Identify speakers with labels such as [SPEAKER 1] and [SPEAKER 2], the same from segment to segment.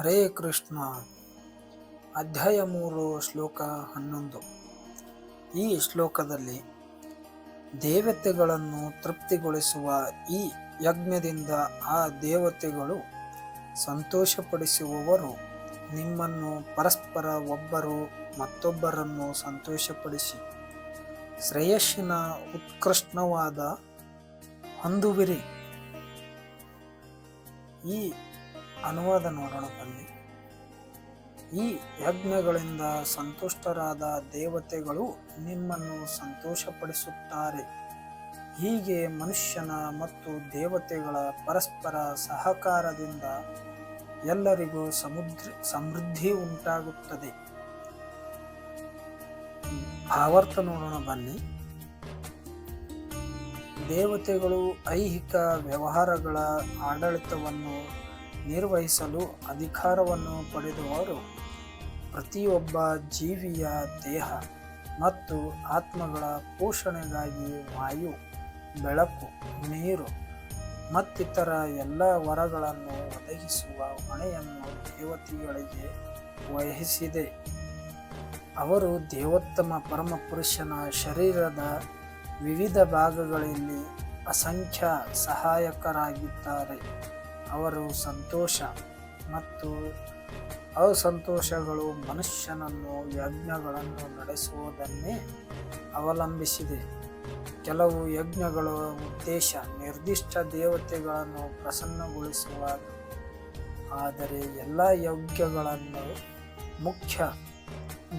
[SPEAKER 1] ಹರೇ ಕೃಷ್ಣ. ಅಧ್ಯಾಯ 3 ಶ್ಲೋಕ 11. ಈ ಶ್ಲೋಕದಲ್ಲಿ ದೇವತೆಗಳನ್ನು ತೃಪ್ತಿಗೊಳಿಸುವ ಈ ಯಜ್ಞದಿಂದ ಆ ದೇವತೆಗಳು ಸಂತೋಷಪಡಿಸುವವರು ನಿಮ್ಮನ್ನು ಪರಸ್ಪರ ಒಬ್ಬರು ಮತ್ತೊಬ್ಬರನ್ನು ಸಂತೋಷಪಡಿಸಿ ಶ್ರೇಯಸ್ಸಿನ ಉತ್ಕೃಷ್ಟವಾದ ಹೊಂದುವಿರಿ. ಈ ಅನುವಾದ ನೋಡೋಣ ಬನ್ನಿ. ಈ ಯಜ್ಞಗಳಿಂದ ಸಂತುಷ್ಟರಾದ ದೇವತೆಗಳು ನಿಮ್ಮನ್ನು ಸಂತೋಷಪಡಿಸುತ್ತಾರೆ. ಹೀಗೆ ಮನುಷ್ಯನ ಮತ್ತು ದೇವತೆಗಳ ಪರಸ್ಪರ ಸಹಕಾರದಿಂದ ಎಲ್ಲರಿಗೂ ಸಮೃದ್ಧಿ ಉಂಟಾಗುತ್ತದೆ. ಭಾವಾರ್ಥ ನೋಡೋಣ ಬನ್ನಿ. ದೇವತೆಗಳು ಐಹಿಕ ವ್ಯವಹಾರಗಳ ಆಡಳಿತವನ್ನು ನಿರ್ವಹಿಸಲು ಅಧಿಕಾರವನ್ನು ಪಡೆದವರು. ಪ್ರತಿಯೊಬ್ಬ ಜೀವಿಯ ದೇಹ ಮತ್ತು ಆತ್ಮಗಳ ಪೋಷಣೆಗಾಗಿ ವಾಯು, ಬೆಳಕು, ನೀರು ಮತ್ತಿತರ ಎಲ್ಲ ವರಗಳನ್ನು ಒದಗಿಸುವ ಹೊಣೆಯನ್ನು ದೇವತೆಗಳಿಗೆ ವಹಿಸಿದೆ. ಅವರು ದೇವೋತ್ತಮ ಪರಮಪುರುಷನ ಶರೀರದ ವಿವಿಧ ಭಾಗಗಳಲ್ಲಿ ಅಸಂಖ್ಯ ಸಹಾಯಕರಾಗಿದ್ದಾರೆ. ಅವರು ಸಂತೋಷ ಮತ್ತು ಅಸಂತೋಷಗಳು ಮನುಷ್ಯನನ್ನು ಯಜ್ಞಗಳನ್ನು ನಡೆಸುವುದನ್ನೇ ಅವಲಂಬಿಸಿದೆ. ಕೆಲವು ಯಜ್ಞಗಳ ಉದ್ದೇಶ ನಿರ್ದಿಷ್ಟ ದೇವತೆಗಳನ್ನು ಪ್ರಸನ್ನಗೊಳಿಸುವುದು, ಆದರೆ ಎಲ್ಲ ಯಜ್ಞಗಳನ್ನು ಮುಖ್ಯ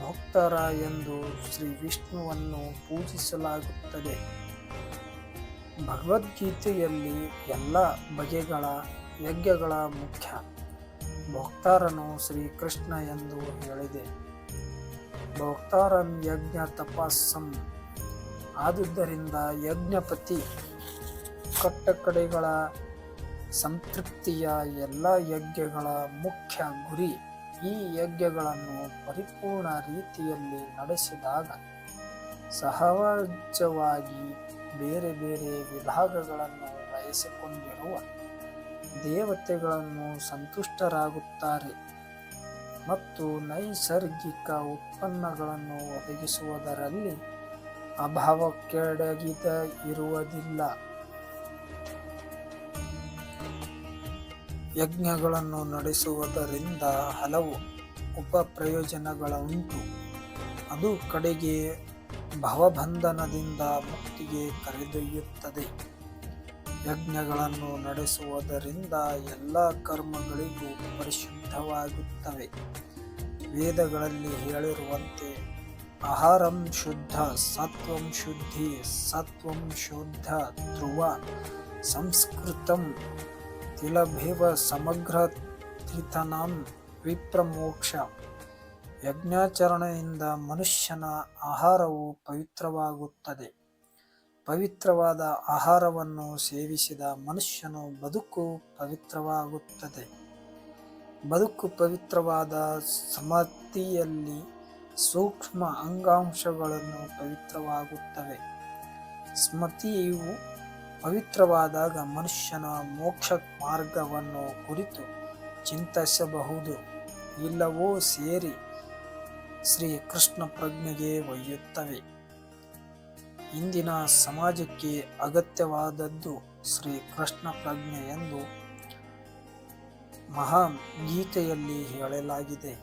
[SPEAKER 1] ಭಕ್ತರ ಎಂದು ಶ್ರೀ ವಿಷ್ಣುವನ್ನು ಪೂಜಿಸಲಾಗುತ್ತದೆ. ಭಗವದ್ಗೀತೆಯಲ್ಲಿ ಎಲ್ಲ ಬಗೆಗಳ ಯಜ್ಞಗಳ ಮುಖ್ಯ ಭಕ್ತರನ್ನು ಶ್ರೀಕೃಷ್ಣ ಎಂದು ಹೇಳಿದೆ. ಭಕ್ತರಂ ಯಜ್ಞ ತಪಸ್ಸಂ. ಆದುದರಿಂದ ಯಜ್ಞಪತಿ ಕಟ್ಟಕಡೆಗಳ ಸಂತೃಪ್ತಿಯ ಎಲ್ಲ ಯಜ್ಞಗಳ ಮುಖ್ಯ ಗುರಿ. ಈ ಯಜ್ಞಗಳನ್ನು ಪರಿಪೂರ್ಣ ರೀತಿಯಲ್ಲಿ ನಡೆಸಿದಾಗ ಸಹಜವಾಗಿ ಬೇರೆ ಬೇರೆ ವಿಭಾಗಗಳನ್ನು ವಹಿಸಿಕೊಂಡಿರುವ ದೇವತೆಗಳನ್ನು ಸಂತುಷ್ಟರಾಗುತ್ತಾರೆ ಮತ್ತು ನೈಸರ್ಗಿಕ ಉತ್ಪನ್ನಗಳನ್ನು ಒದಗಿಸುವುದರಲ್ಲಿ ಅಭಾವಕ್ಕೆಡಗಿದ ಇರುವುದಿಲ್ಲ. ಯಜ್ಞಗಳನ್ನು ನಡೆಸುವುದರಿಂದ ಹಲವು ಉಪಪ್ರಯೋಜನಗಳುಂಟು. ಅದು ಕಡೆಗೆ ಭವಬಂಧನದಿಂದ ಮುಕ್ತಿಗೆ ಕರೆದೊಯ್ಯುತ್ತದೆ. ಯಜ್ಞಗಳನ್ನು ನಡೆಸುವುದರಿಂದ ಎಲ್ಲ ಕರ್ಮಗಳಿಗೂ ಪರಿಶುದ್ಧವಾಗುತ್ತವೆ. ವೇದಗಳಲ್ಲಿ ಹೇಳಿರುವಂತೆ ಆಹಾರಂ ಶುದ್ಧ ಸತ್ವಂ ಶುದ್ಧಿ ಸತ್ವಂ ಶುದ್ಧ ಧ್ರುವ ಸಂಸ್ಕೃತಂ ತಿಲಭೇವ ಸಮಗ್ರ ತ್ರಿತನಂ ವಿಪ್ರಮೋಕ್ಷ. ಯಜ್ಞಾಚರಣೆಯಿಂದ ಮನುಷ್ಯನ ಆಹಾರವು ಪವಿತ್ರವಾಗುತ್ತದೆ. ಪವಿತ್ರವಾದ ಆಹಾರವನ್ನು ಸೇವಿಸಿದ ಮನುಷ್ಯನ ಬದುಕು ಪವಿತ್ರವಾಗುತ್ತದೆ. ಬದುಕು ಪವಿತ್ರವಾದ ಸಮಾಧಿಯಲ್ಲಿ ಸೂಕ್ಷ್ಮ ಅಂಗಾಂಶಗಳನ್ನು ಪವಿತ್ರವಾಗುತ್ತವೆ. ಸ್ಮೃತಿಯು ಪವಿತ್ರವಾದಾಗ ಮನುಷ್ಯನ ಮೋಕ್ಷ ಮಾರ್ಗವನ್ನು ಕುರಿತು ಚಿಂತಿಸಬಹುದು. ಇಲ್ಲವೋ ಸೇರಿ ಶ್ರೀ ಕೃಷ್ಣ ಪ್ರಜ್ಞೆಗೆ ಒಯ್ಯುತ್ತವೆ. ಇಂದಿನ ಸಮಾಜಕ್ಕೆ ಅಗತ್ಯವಾದದ್ದು ಶ್ರೀ ಕೃಷ್ಣ ಪ್ರಜ್ಞೆ ಎಂದು ಮಹಾಗೀತೆಯಲ್ಲಿ ಹೇಳಲಾಗಿದೆ.